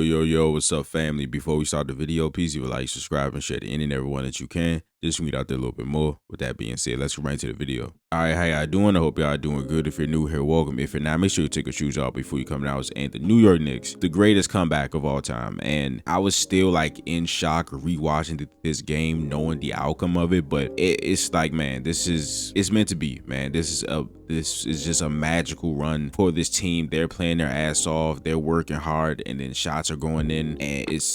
Yo, what's up, family? Before we start the video, please leave a like, subscribe, and share to any and everyone that you can. Just meet out there a little bit more. With that being said, let's get right into the video. All right, how y'all doing? I hope y'all doing good. If you're new here, welcome. If you're not, make sure you take your shoes off before you come out. And the New York Knicks, the greatest comeback of all time. And I was still like in shock rewatching this game, knowing the outcome of it. But it's like, man, it's meant to be, man. This is just a magical run for this team. They're playing their ass off. They're working hard, and then shots are going in, and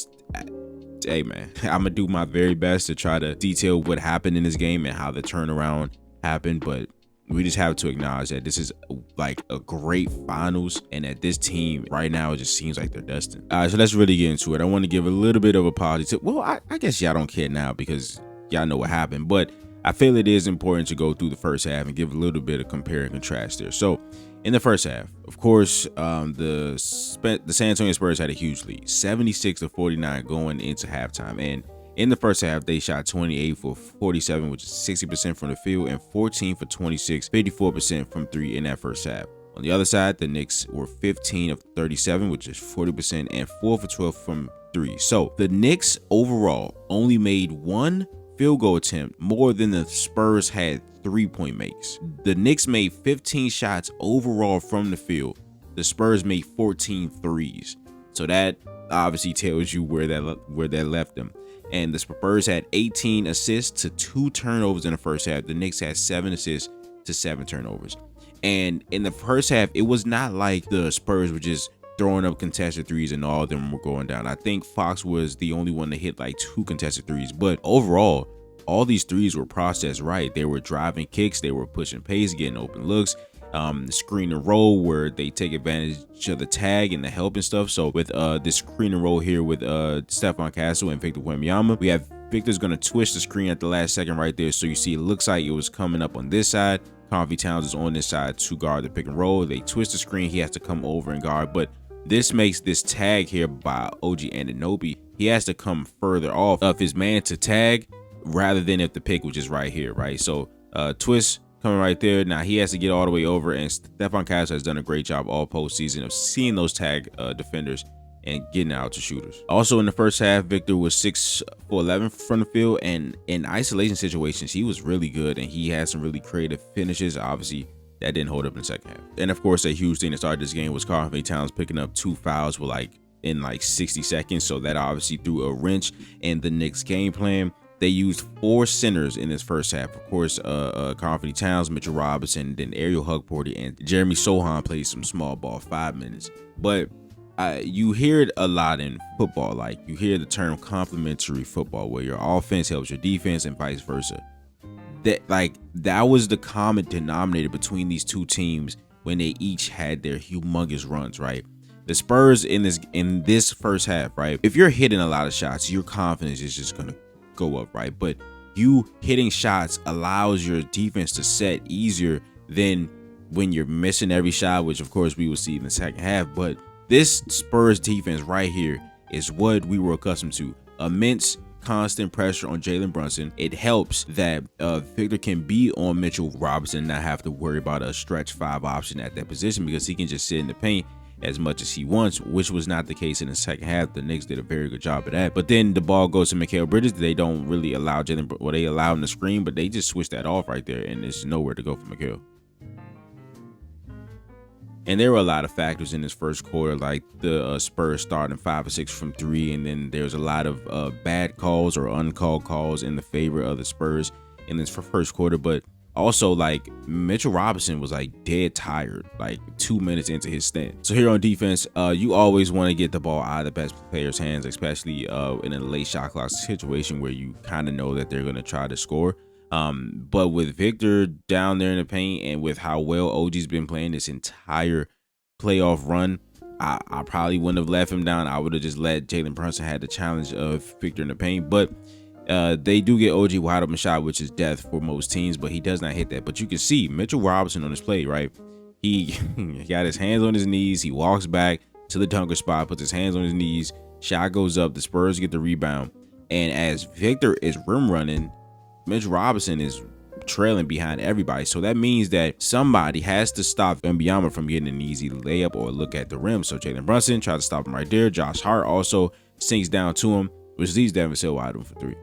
hey man, I'm gonna do my very best to try to detail what happened in this game and how the turnaround happened, but we just have to acknowledge that this is like a great finals, and that this team right now, it just seems like they're destined. All right, so let's really get into it. I want to give a little bit of apology to, well, I guess y'all don't care now because y'all know what happened, but I feel it is important to go through the first half and give a little bit of compare and contrast there. So in the first half, of course, the San Antonio Spurs had a huge lead, 76-49 going into halftime. And in the first half, they shot 28 for 47, which is 60% from the field, and 14 for 26, 54% from three in that first half. On the other side, the Knicks were 15 of 37, which is 40%, and 4 for 12 from three. So the Knicks overall only made one field goal attempt more than the Spurs had 3-point makes. The Knicks made 15 shots overall from the field. The Spurs made 14 threes. So that obviously tells you where that left them. And the Spurs had 18 assists to 2 turnovers in the first half. The Knicks had 7 assists to 7 turnovers. And in the first half, it was not like the Spurs were just throwing up contested threes and all of them were going down. I think Fox was the only one that hit like 2 contested threes, but overall, all these threes were processed right. They were driving kicks, they were pushing pace, getting open looks, screen and roll where they take advantage of the tag and the help and stuff. So with this screen and roll here with Stephon Castle and Victor Wembanyama, we have Victor's gonna twist the screen at the last second right there. So you see, it looks like it was coming up on this side. Convy Towns is on this side to guard the pick and roll. They twist the screen, he has to come over and guard, but this makes this tag here by OG Anunoby. He has to come further off of his man to tag rather than if the pick was just right here, right? So twist coming right there. Now he has to get all the way over, and Stephon Castle has done a great job all postseason of seeing those tag defenders and getting out to shooters. Also in the first half, Victor was 6 for 11 from the field, and in isolation situations, he was really good, and he had some really creative finishes. Obviously, that didn't hold up in the second half. And of course, a huge thing that started this game was Convy Towns picking up 2 fouls in 60 seconds. So that obviously threw a wrench in the Knicks game plan. They used 4 centers in this first half. Of course, Convy Towns, Mitchell Robinson, then Ariel Hugporty, and Jeremy Sohan played some small ball 5 minutes. But you hear it a lot in football. Like, you hear the term complementary football, where your offense helps your defense and vice versa. That was the common denominator between these two teams when they each had their humongous runs, right? The Spurs in this first half, right? If you're hitting a lot of shots, your confidence is just gonna go up, right? But you hitting shots allows your defense to set easier than when you're missing every shot, which of course we will see in the second half. But this Spurs defense right here is what we were accustomed to. Immense constant pressure on Jalen Brunson. It helps that Victor can be on Mitchell Robinson and not have to worry about a stretch 5 option at that position, because he can just sit in the paint as much as he wants, which was not the case in the second half. The Knicks did a very good job of that. But then the ball goes to Mikal Bridges. They don't really allow Jalen, well, they allow him to screen, but they just switch that off right there, and there's nowhere to go for Mikal. And there were a lot of factors in this first quarter, like the Spurs starting 5 or 6 from 3, and then there's a lot of bad calls or uncalled calls in the favor of the Spurs in this first quarter. But also, like, Mitchell Robinson was like dead tired, like 2 minutes into his stint. So here on defense, you always want to get the ball out of the best player's hands, especially in a late shot clock situation where you kind of know that they're going to try to score. But with Victor down there in the paint, and with how well OG's been playing this entire playoff run, I probably wouldn't have left him down. I would have just let Jalen Brunson had the challenge of Victor in the paint. But they do get OG wide open shot, which is death for most teams, but he does not hit that. But you can see Mitchell Robinson on this play, right? He got his hands on his knees. He walks back to the dunker spot, puts his hands on his knees. Shot goes up. The Spurs get the rebound. And as Victor is rim running, Mitch Robinson is trailing behind everybody. So that means that somebody has to stop Wembanyama from getting an easy layup or look at the rim. So Jalen Brunson tries to stop him right there. Josh Hart also sinks down to him, which leaves Devin Vassell wide open for three.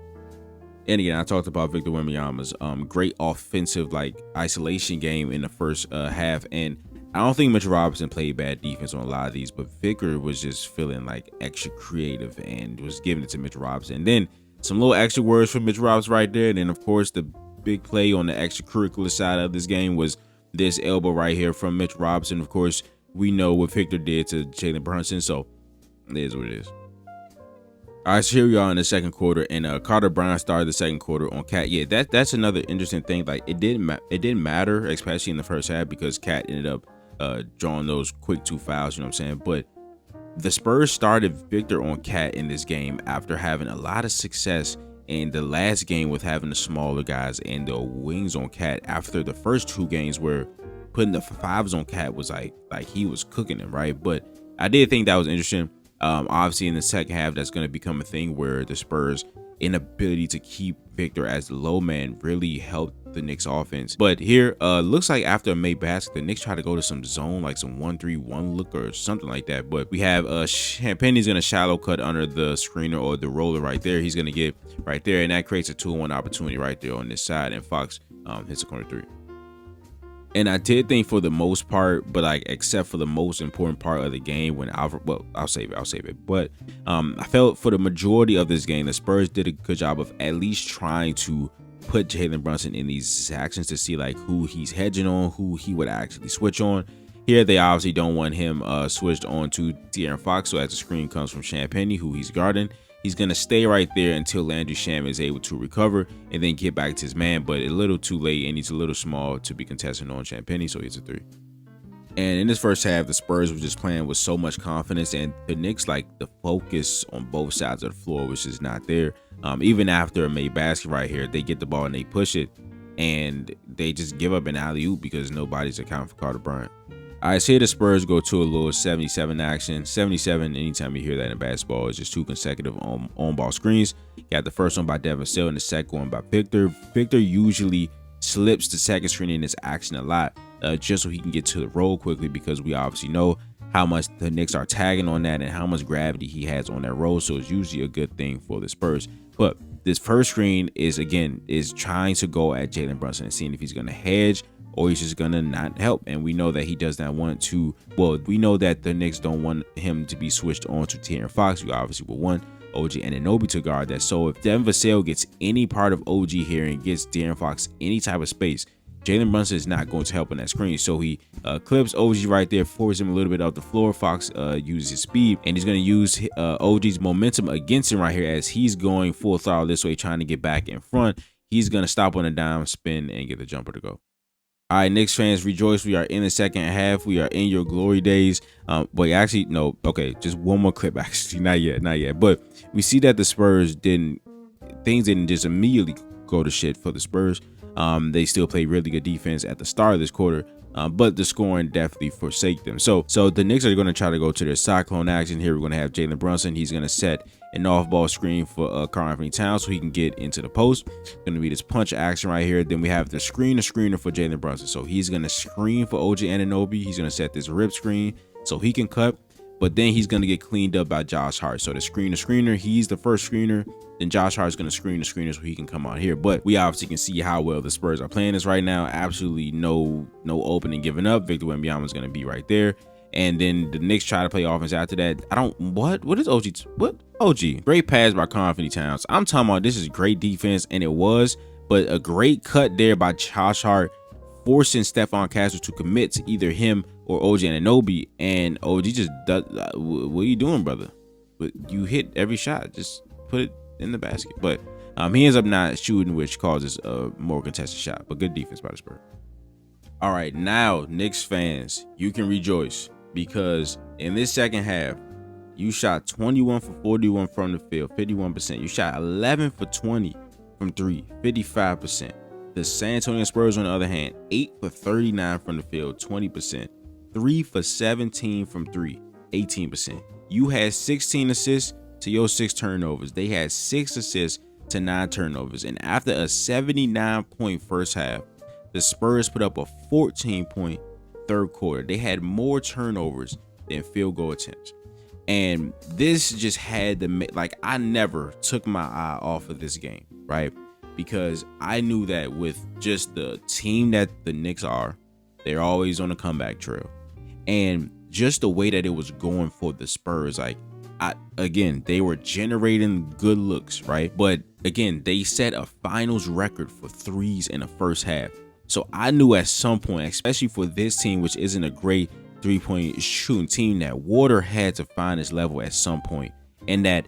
And again, I talked about Victor Wembanyama's great offensive isolation game in the first half, and I don't think Mitchell Robinson played bad defense on a lot of these, but Victor was just feeling extra creative and was giving it to Mitchell Robinson. And then some little extra words from Mitchell Robinson right there. And then of course the big play on the extracurricular side of this game was this elbow right here from Mitchell Robinson. Of course, we know what Victor did to Jalen Brunson, so it is what it is. All right, so here we are in the second quarter, and Carter Bryant started the second quarter on Cat. Yeah, that's another interesting thing. It didn't matter, especially in the first half, because Cat ended up drawing those quick 2 fouls. You know what I'm saying? But the Spurs started Victor on Cat in this game after having a lot of success in the last game with having the smaller guys and the wings on Cat. After the first 2 games where putting the 5s on Cat was like he was cooking them, right? But I did think that was interesting. Obviously in the second half, that's going to become a thing where the Spurs' inability to keep Victor as the low man really helped the Knicks offense. But here, looks like after a made basket, the Knicks try to go to some zone, like some 1-3-1 look or something like that. But we have Champagne's going to shallow cut under the screener or the roller right there. He's going to get right there, and that creates a 2-1 opportunity right there on this side, and Fox hits a corner 3. And I did think for the most part, but except for the most important part of the game when Alfred, well, I'll save it. But I felt for the majority of this game, the Spurs did a good job of at least trying to put Jalen Brunson in these actions to see who he's hedging on, who he would actually switch on. Here, they obviously don't want him switched on to De'Aaron Fox. So as the screen comes from Champagne, who he's guarding, he's going to stay right there until Landry Shamet is able to recover and then get back to his man. But a little too late, and he's a little small to be contesting on Champagne, so it's a 3. And in this first half, the Spurs were just playing with so much confidence, and the Knicks, the focus on both sides of the floor was just not there. Even after a made basket right here, they get the ball and they push it, and they just give up an alley-oop because nobody's accounting for Carter Bryant. All right, so here the Spurs go to a little 77 action. 77, anytime you hear that in basketball, is just 2 consecutive on-ball screens. Got the first one by Devin Vassell and the second one by Victor. Victor usually slips the second screen in this action a lot, just so he can get to the roll quickly, because we obviously know how much the Knicks are tagging on that and how much gravity he has on that roll. So it's usually a good thing for the Spurs. But this first screen is trying to go at Jalen Brunson and seeing if he's going to hedge or he's just gonna not help. And we know that he does not want to. Well, we know that the Knicks don't want him to be switched on to De'Aaron Fox. You obviously will want OG Anunoby to guard that. So if Devin Vassell gets any part of OG here and gets De'Aaron Fox any type of space, Jalen Brunson is not going to help on that screen. So he clips OG right there, forces him a little bit off the floor. Fox uses his speed, and he's going to use OG's momentum against him right here as he's going full throttle this way, trying to get back in front. He's going to stop on a dime, spin, and get the jumper to go. All right, Knicks fans, rejoice. We are in the second half. We are in your glory days. But actually, no. Okay, just one more clip. Actually, not yet. But we see that the Spurs things didn't just immediately go to shit for the Spurs. They still played really good defense at the start of this quarter. But the scoring definitely forsake them. So the Knicks are going to try to go to their cyclone action here. We're going to have Jalen Brunson. He's going to set an off-ball screen for Karl-Anthony Towns so he can get into the post. Going to be this punch action right here. Then we have the screener for Jalen Brunson. So he's going to screen for OG Anunoby. He's going to set this rip screen so he can cut. But then he's going to get cleaned up by Josh Hart. So the screener, he's the first screener. Then Josh Hart's going to screen the screener so he can come out here. But we obviously can see how well the Spurs are playing this right now. Absolutely no opening giving up. Victor Wembanyama is going to be right there. And then the Knicks try to play offense after that. What is OG? What? OG. Great pass by Karl-Anthony Towns. I'm talking about this is great defense, and it was. But a great cut there by Josh Hart, forcing Stephon Castle to commit to either him or OG Anunoby. And OG just does, what are you doing, brother? But you hit every shot. Just put it in the basket. But he ends up not shooting, which causes a more contested shot. But good defense by the Spurs. All right, now Knicks fans, you can rejoice, because in this second half, you shot 21 for 41 from the field, 51%. You shot 11 for 20 from 3, 55%. The San Antonio Spurs, on the other hand, 8 for 39 from the field, 20%. 3 for 17 from 3, 18%. You had 16 assists to your 6 turnovers. They had 6 assists to 9 turnovers. And after a 79-point first half, the Spurs put up a 14-point third quarter. They had more turnovers than field goal attempts. And this just had to, like, I never took my eye off of this game, right? Because I knew that with just the team that the Knicks are, they're always on a comeback trail. And just the way that it was going for the Spurs, like, again, they were generating good looks, right? But again, they set a finals record for threes in the first half. So I knew at some point, especially for this team, which isn't a great three-point shooting team, that water had to find its level at some point, and that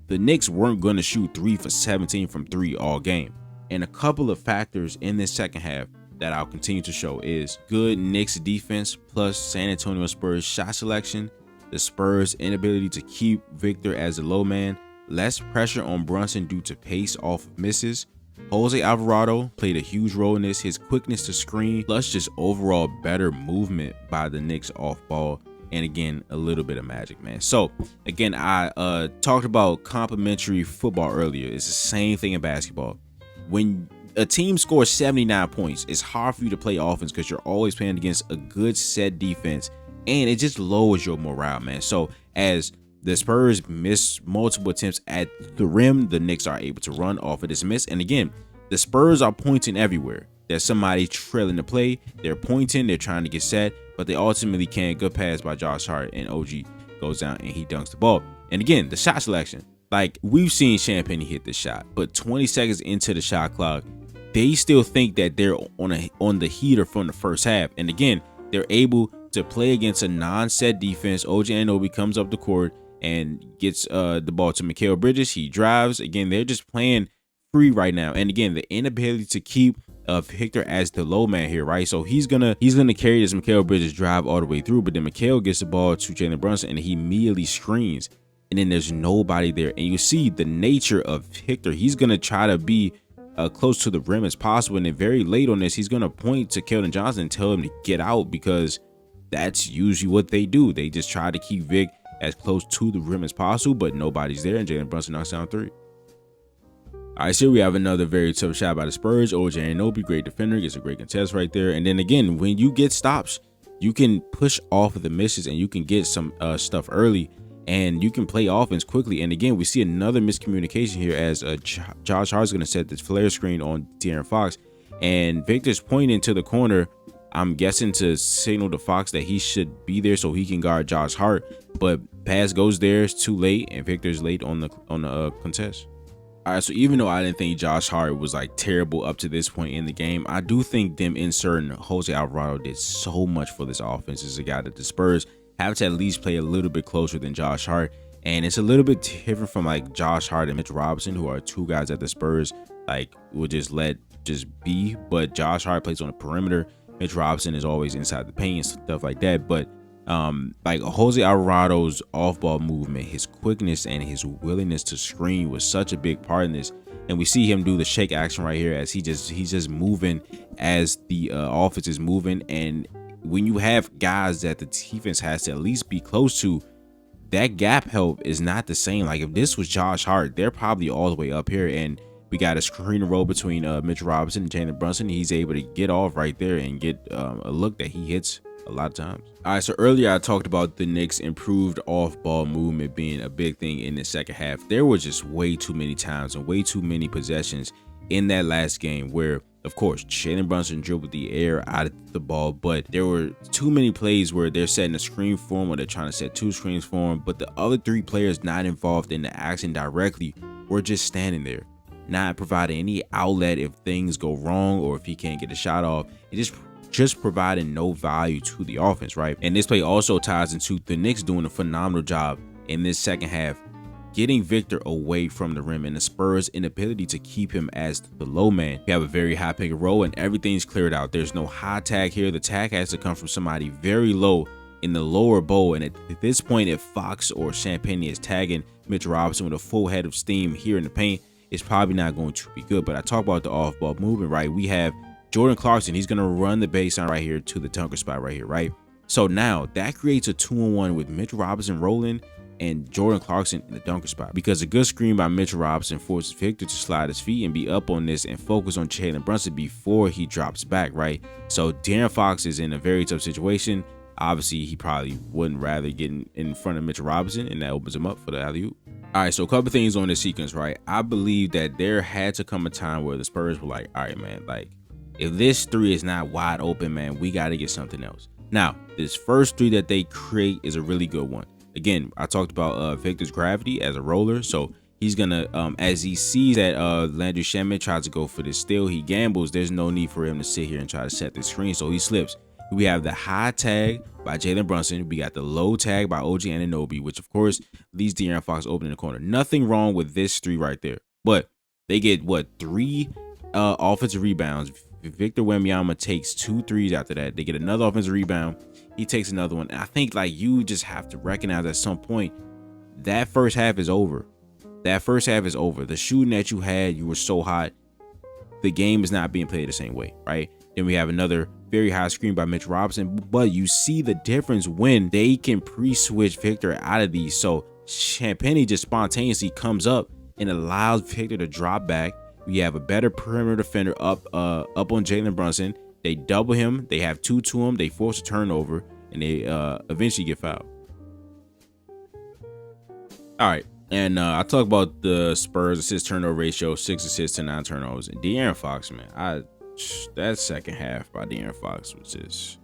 the Knicks weren't going to shoot 3 for 17 from 3 all game. And a couple of factors in this second half that I'll continue to show is good Knicks defense plus San Antonio Spurs shot selection, the Spurs' inability to keep Victor as a low man, less pressure on Brunson due to pace off of misses. Jose Alvarado played a huge role in this, his quickness to screen, plus just overall better movement by the Knicks off ball, and again, a little bit of magic, man. So again, I talked about complementary football earlier. It's the same thing in basketball. When a team scores 79 points, it's hard for you to play offense because you're always playing against a good set defense, and it just lowers your morale, man. So as the Spurs miss multiple attempts at the rim, the Knicks are able to run off of this miss. And again, the Spurs are pointing everywhere. There's somebody trailing the play. They're pointing. They're trying to get set, but they ultimately can't. Good pass by Josh Hart, and OG goes down and he dunks the ball. And again, the shot selection. Like, we've seen Champagne hit this shot, but 20 seconds into the shot clock, they still think that they're on the heater from the first half. And again, they're able to play against a non-set defense. OG Anunoby comes up the court and gets the ball to Mikal Bridges. He drives. Again, they're just playing free right now. And again, the inability to keep Victor as the low man here, right? So he's gonna carry this Mikal Bridges drive all the way through, but then Mikal gets the ball to Jalen Brunson and he immediately screens. And then there's nobody there. And you see the nature of Victor. He's gonna try to be close to the rim as possible. And then very late on this, he's gonna point to Keldon Johnson and tell him to get out, because that's usually what they do. They just try to keep Vic as close to the rim as possible, but nobody's there, and Jalen Brunson knocks down 3. All right, so we have another very tough shot by the Spurs. OG Anunoby, great defender, gets a great contest right there. And then again, when you get stops, you can push off of the misses and you can get some stuff early, and you can play offense quickly. And again, we see another miscommunication here as Josh Hart's going to set this flare screen on De'Aaron Fox, and Victor's pointing to the corner, I'm guessing to signal to Fox that he should be there so he can guard Josh Hart, but pass goes there, it's too late, and Victor's late on the contest. All right, so even though I didn't think Josh Hart was like terrible up to this point in the game, I do think them inserting Jose Alvarado did so much for this offense as a guy that the Spurs have to at least play a little bit closer than Josh Hart. And it's a little bit different from like Josh Hart and Mitch Robinson, who are two guys that the Spurs like will just let just be. But Josh Hart plays on the perimeter. Mitch Robinson is always inside the paint and stuff like that. But like Jose Alvarado's off-ball movement, his quickness and his willingness to screen was such a big part in this. And we see him do the shake action right here as he's just moving as the offense is moving. And when you have guys that the defense has to at least be close to, that gap help is not the same. Like if this was Josh Hart, they're probably all the way up here, and we got a screen and roll between Mitch Robinson and Jalen Brunson. He's able to get off right there and get a look that he hits a lot of times. All right, so earlier I talked about the Knicks' improved off-ball movement being a big thing in the second half. There were just way too many times and way too many possessions in that last game where, of course, Jalen Brunson dribbled the air out of the ball, but there were too many plays where they're setting a screen for him or they're trying to set two screens for him, but the other three players not involved in the action directly were just standing there, not providing any outlet if things go wrong or if he can't get a shot off. It just providing no value to the offense, right? And this play also ties into the Knicks doing a phenomenal job in this second half, getting Victor away from the rim and the Spurs' inability to keep him as the low man. We have a very high pick and roll and everything's cleared out. There's no high tag here. The tag has to come from somebody very low in the lower bowl. And at this point, if Fox or Champagne is tagging Mitch Robinson with a full head of steam here in the paint, it's probably not going to be good. But I talk about the off-ball movement, right? We have Jordan Clarkson. He's going to run the baseline right here to the dunker spot right here, right? So now that creates a 2-on-1 with Mitch Robinson rolling and Jordan Clarkson in the dunker spot, because a good screen by Mitchell Robinson forces Victor to slide his feet and be up on this and focus on Jalen Brunson before he drops back, right? So De'Aaron Fox is in a very tough situation. Obviously, he probably wouldn't rather get in front of Mitchell Robinson, and that opens him up for the alley-oop. All right, so a couple things on this sequence, right? I believe that there had to come a time where the Spurs were like, all right, man, like, if this three is not wide open, man, we got to get something else. Now, this first three that they create is a really good one. Again, I talked about Victor's gravity as a roller, so he's gonna, as he sees that Landry Shamet tries to go for this steal, he gambles. There's no need for him to sit here and try to set the screen, so he slips. We have the high tag by Jalen Brunson. We got the low tag by OG Anunoby, which of course leaves De'Aaron Fox open in the corner. Nothing wrong with this three right there, but they get what, 3 offensive rebounds. Victor Wembanyama takes 2 threes after that. They get another offensive rebound. He takes another one. And I think, like, you just have to recognize at some point that first half is over. That first half is over. The shooting that you had, you were so hot. The game is not being played the same way, right? Then we have another very high screen by Mitch Robinson, but you see the difference when they can pre-switch Victor out of these. So Champagnie just spontaneously comes up and allows Victor to drop back. We have a better perimeter defender up on Jalen Brunson. They double him. They have 2 to him. They force a turnover, and they eventually get fouled. All right, and I talk about the Spurs assist turnover ratio, 6 assists to 9 turnovers. And De'Aaron Fox, man, that second half by De'Aaron Fox was just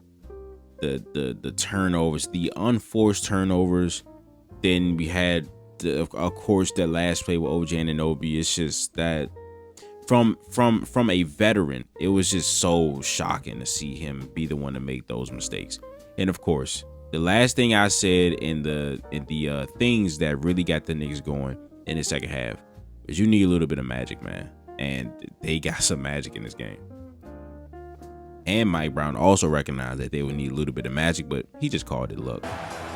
the turnovers, the unforced turnovers. Then we had, of course, that last play with OG Anunoby. It's just that. From a veteran, it was just so shocking to see him be the one to make those mistakes. And of course, the last thing I said in the things that really got the Knicks going in the second half is you need a little bit of magic, man. And they got some magic in this game. And Mike Brown also recognized that they would need a little bit of magic, but he just called it luck.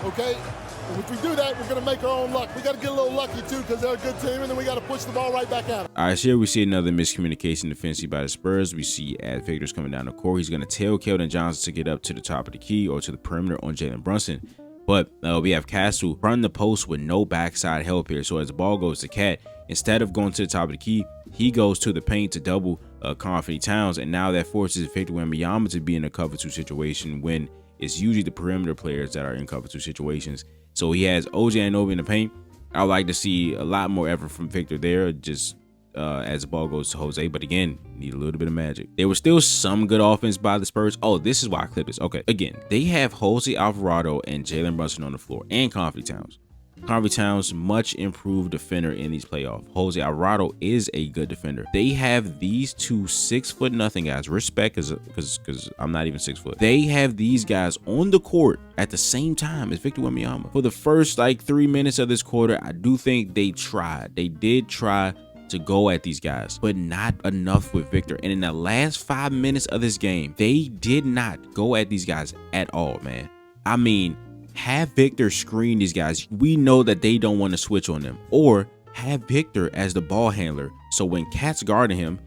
Okay, and if we do that, we're going to make our own luck. We got to get a little lucky, too, because they're a good team, and then we got to push the ball right back at them. All right, so here we see another miscommunication defensively by the Spurs. We see as Victor's coming down the court, he's going to tell Keldon Johnson to get up to the top of the key or to the perimeter on Jalen Brunson. But we have Castle run the post with no backside help here. So as the ball goes to Cat, instead of going to the top of the key, he goes to the paint to double Karl-Anthony Towns. And now that forces Victor Wembanyama to be in a cover 2 situation when it's usually the perimeter players that are in cover 2 situations. So he has OG Anunoby in the paint. I would like to see a lot more effort from Victor there, just as the ball goes to Jose. But again, need a little bit of magic. There was still some good offense by the Spurs. Oh, this is why I clipped this. Okay, again, they have Jose Alvarado and Jalen Brunson on the floor, and Karl-Anthony Towns. Karl-Anthony Towns, much improved defender in these playoffs. Jose Alvarado is a good defender. They have these 2 6'0" guys. Respect, because I'm not even 6 foot. They have these guys on the court at the same time as Victor Wembanyama. For the first 3 minutes of this quarter, I do think they tried. They did try to go at these guys, but not enough with Victor. And in the last 5 minutes of this game, they did not go at these guys at all, man. I mean, have Victor screen these guys. We know that they don't want to switch on them, or have Victor as the ball handler. So when Cat's guarding him,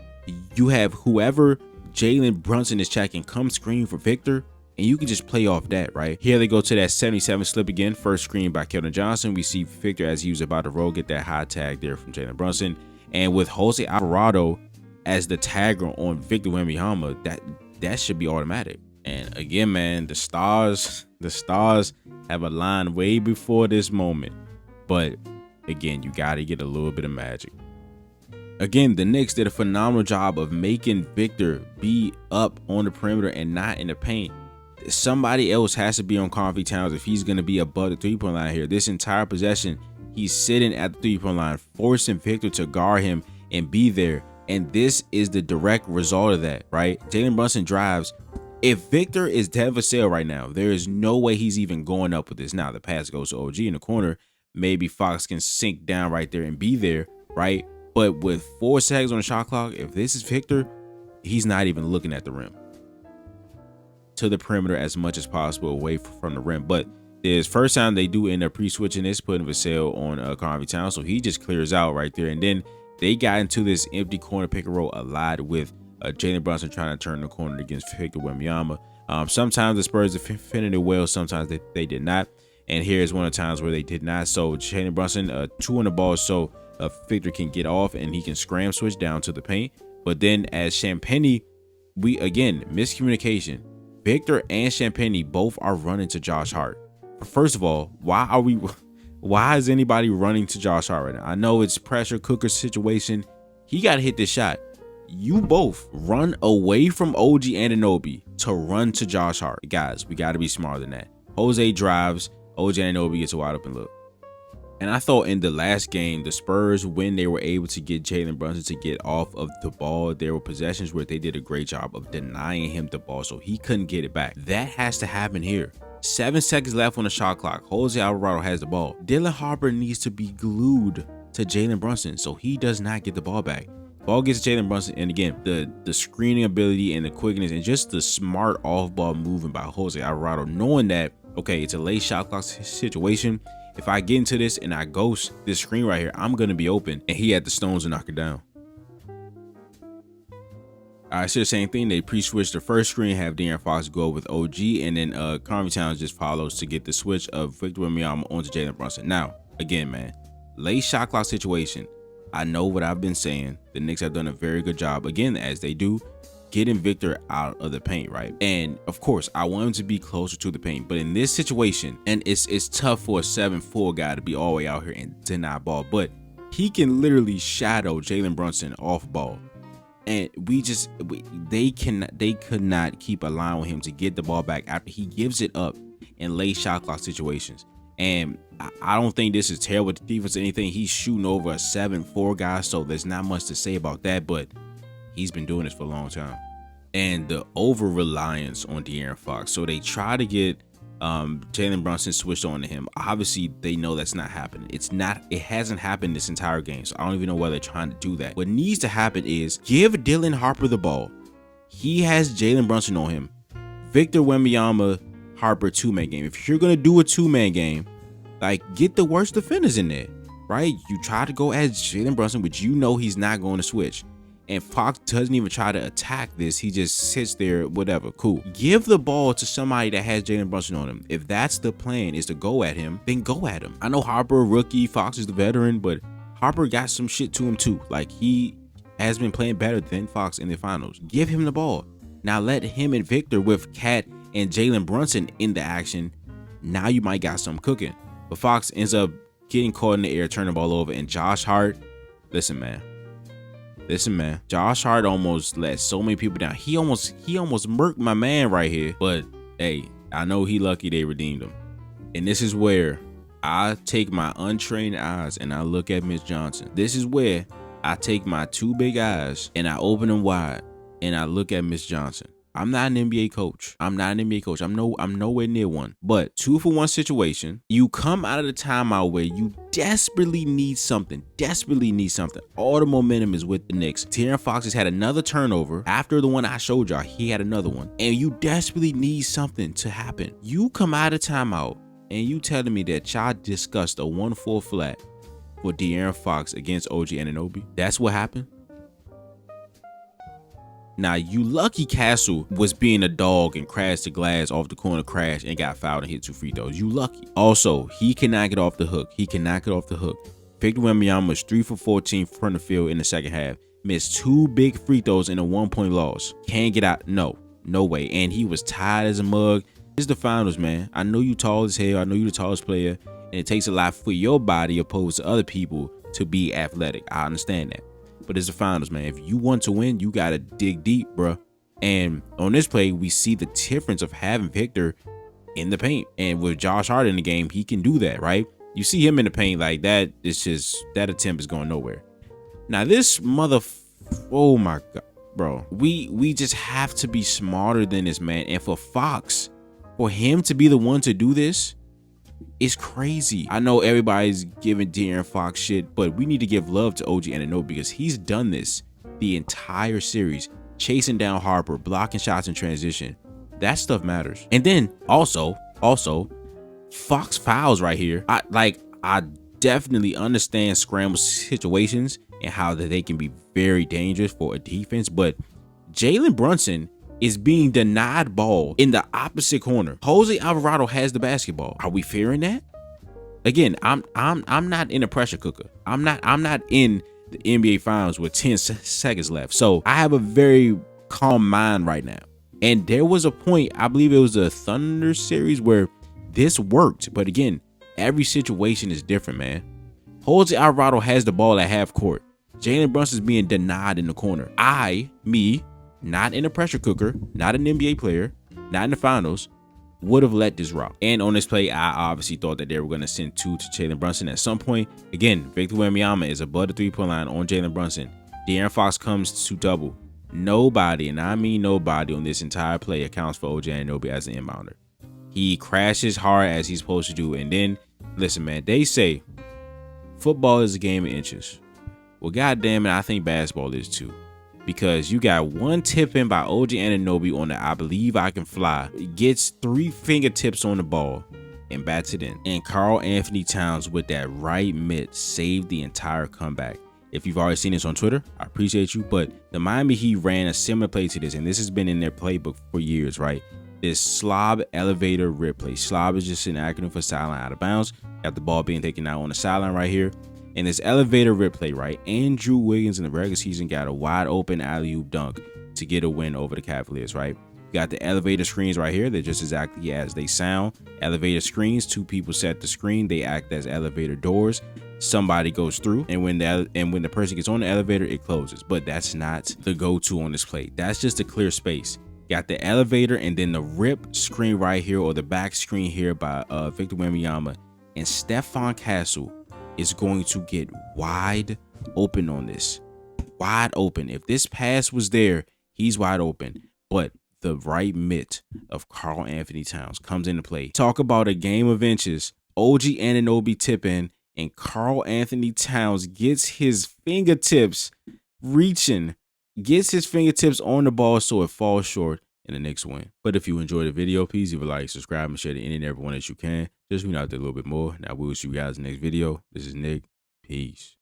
you have whoever Jalen Brunson is checking come screen for Victor, and you can just play off that, right? Here they go to that 77 slip again. First screen by Keldon Johnson. We see Victor as he was about to roll, get that high tag there from Jalen Brunson. And with Jose Alvarado as the tagger on Victor Wembanyama, that should be automatic. And again, man, the stars have aligned way before this moment. But again, you got to get a little bit of magic. Again, the Knicks did a phenomenal job of making Victor be up on the perimeter and not in the paint. Somebody else has to be on Karl-Anthony Towns if he's going to be above the 3-point line here. This entire possession, he's sitting at the 3-point line, forcing Victor to guard him and be there. And this is the direct result of that, right? Jalen Brunson drives. If Victor is Devin Vassell right now, there is no way he's even going up with this. Now, the pass goes to OG in the corner. Maybe Fox can sink down right there and be there, right? But with 4 seconds on the shot clock, if this is Victor, he's not even looking at the rim. To the perimeter as much as possible away from the rim. But there's first time they do end up pre-switching this, putting Vassell on Karl-Anthony Towns. So he just clears out right there. And then they got into this empty corner pick and roll a lot with Jalen Brunson trying to turn the corner against Victor Wembanyama. Sometimes the Spurs defended it well, sometimes they did not. And here's one of the times where they did not. So Jalen Brunson, 2 on the ball, so Victor can get off and he can scram switch down to the paint. But then as Champagnie, we again miscommunication. Victor and Champagnie both are running to Josh Hart. First of all, why is anybody running to Josh Hart right now? I know it's pressure cooker situation. He got to hit this shot. You both run away from OG Anunoby to run to Josh Hart. Guys, we got to be smarter than that. Jose drives, OG Anunoby gets a wide open look. And I thought in the last game, the Spurs, when they were able to get Jalen Brunson to get off of the ball, there were possessions where they did a great job of denying him the ball so he couldn't get it back. That has to happen here. 7 seconds left on the shot clock. Jose Alvarado has the ball. Dylan Harper needs to be glued to Jalen Brunson so he does not get the ball back. Ball gets to Jalen Brunson, and again, the screening ability and the quickness and just the smart off-ball movement by Jose Alvarado, knowing that, okay, it's a late shot clock situation. If I get into this and I ghost this screen right here, I'm going to be open. And he had the stones to knock it down. I said the same thing. They pre-switched the first screen, have De'Aaron Fox go with OG, and then Carmen Towns just follows to get the switch of Victor Wembanyama onto Jalen Brunson. Now, again, man, late shot clock situation. I know what I've been saying. The Knicks have done a very good job, again, as they do, getting Victor out of the paint, right? And of course, I want him to be closer to the paint. But in this situation, and it's tough for a 7'4" guy to be all the way out here and deny ball, but he can literally shadow Jalen Brunson off ball. And they could not keep allowing him to get the ball back after he gives it up in late shot clock situations. And I don't think this is terrible defense or anything. He's shooting over a 7'4" guy, so there's not much to say about that. But he's been doing this for a long time. And the over reliance on De'Aaron Fox. So they try to get Jalen Brunson switched on to him. Obviously, they know that's not happening. It hasn't happened this entire game. So I don't even know why they're trying to do that. What needs to happen is give Dylan Harper the ball. He has Jalen Brunson on him. Victor Wembanyama, Harper 2-man game. If you're gonna do a 2-man game, like, get the worst defenders in there, right? You try to go as Jalen Brunson, which you know he's not going to switch. And Fox doesn't even try to attack this. He just sits there, whatever, cool. Give the ball to somebody that has Jalen Brunson on him. If that's the plan, is to go at him, then go at him. I know Harper, rookie, Fox is the veteran, but Harper got some shit to him too. Like, he has been playing better than Fox in the finals. Give him the ball. Now let him and Victor with Cat and Jalen Brunson in the action. Now you might got something cooking. But Fox ends up getting caught in the air, turning the ball over, and Josh Hart, listen, man. Josh Hart almost let so many people down. He almost murked my man right here. But hey, I know he lucky they redeemed him. And this is where I take my untrained eyes and I look at Miss Johnson. This is where I take my 2 big eyes and I open them wide and I look at Miss Johnson. I'm not an NBA coach. I'm nowhere near one. But 2-for-1 situation. You come out of the timeout where you desperately need something. All the momentum is with the Knicks. De'Aaron Fox has had another turnover. After the one I showed y'all, he had another one. And you desperately need something to happen. You come out of timeout and you telling me that y'all discussed a 1-4 flat for De'Aaron Fox against OG Anunoby. That's what happened. Now, you lucky Castle was being a dog and crashed the glass off the corner, crashed and got fouled and hit 2 free throws. You lucky. Also, he cannot get off the hook. Victor Wembanyama was 3 for 14 from the field in the second half. Missed 2 big free throws in a 1-point loss. Can't get out. No way. And he was tired as a mug. It's the finals, man. I know you tall as hell. I know you the tallest player. And it takes a lot for your body opposed to other people to be athletic. I understand that. But it's the finals, man. If you want to win, you got to dig deep, bro. And on this play, we see the difference of having Victor in the paint. And with Josh Hart in the game, he can do that, right? You see him in the paint like that. It's just, that attempt is going nowhere. Now, this oh my God, bro. We just have to be smarter than this, man. And for Fox, for him to be the one to do this, it's crazy. I know everybody's giving De'Aaron Fox shit, but we need to give love to OG Anunoby because he's done this the entire series, chasing down Harper, blocking shots in transition. That stuff matters. And then also, Fox fouls right here. I definitely understand scramble situations and how that they can be very dangerous for a defense, but Jalen Brunson is being denied ball in the opposite corner. Jose Alvarado has the basketball. Are we fearing that? Again, I'm not in a pressure cooker. I'm not in the NBA Finals with 10 seconds left. So I have a very calm mind right now. And there was a point, I believe it was a Thunder series, where this worked. But again, every situation is different, man. Jose Alvarado has the ball at half court. Jalen Brunson's being denied in the corner. Me, not in a pressure cooker, not an NBA player, not in the finals, would have let this rock. And on this play, I obviously thought that they were going to send 2 to Jalen Brunson at some point. Again, Victor Wembanyama is above the 3-point line on Jalen Brunson. De'Aaron Fox comes to double. Nobody, and I mean nobody, on this entire play accounts for OG Anunoby as an inbounder. He crashes hard as he's supposed to do. And then, listen, man, they say football is a game of inches. Well, goddamn it, I think basketball is too. Because you got one tip in by OG Anunoby on the I Believe I Can Fly. It gets 3 fingertips on the ball and bats it in. And Karl Anthony Towns with that right mid saved the entire comeback. If you've already seen this on Twitter, I appreciate you. But the Miami Heat ran a similar play to this, and this has been in their playbook for years, right? This slob elevator rip play. Slob is just an acronym for sideline out of bounds. Got the ball being taken out on the sideline right here. And this elevator rip play, right? Andrew Wiggins in the regular season got a wide open alley-oop dunk to get a win over the Cavaliers, right? You got the elevator screens right here. They're just exactly as they sound. Elevator screens, 2 people set the screen. They act as elevator doors. Somebody goes through, and when the person gets on the elevator, it closes. But that's not the go-to on this play. That's just a clear space. Got the elevator and then the rip screen right here, or the back screen here by Victor Wembanyama. And Stephon Castle is going to get wide open on this. Wide open. If this pass was there, he's wide open. But the right mitt of Karl Anthony Towns comes into play. Talk about a game of inches. OG Anunoby tip in, and Karl Anthony Towns gets his fingertips reaching, gets his fingertips on the ball so it falls short, and the Knicks win. But if you enjoyed the video, please leave a like, subscribe, and share to any and everyone that you can. Just read out there a little bit more. Now we'll see you guys in the next video. This is Nick. Peace.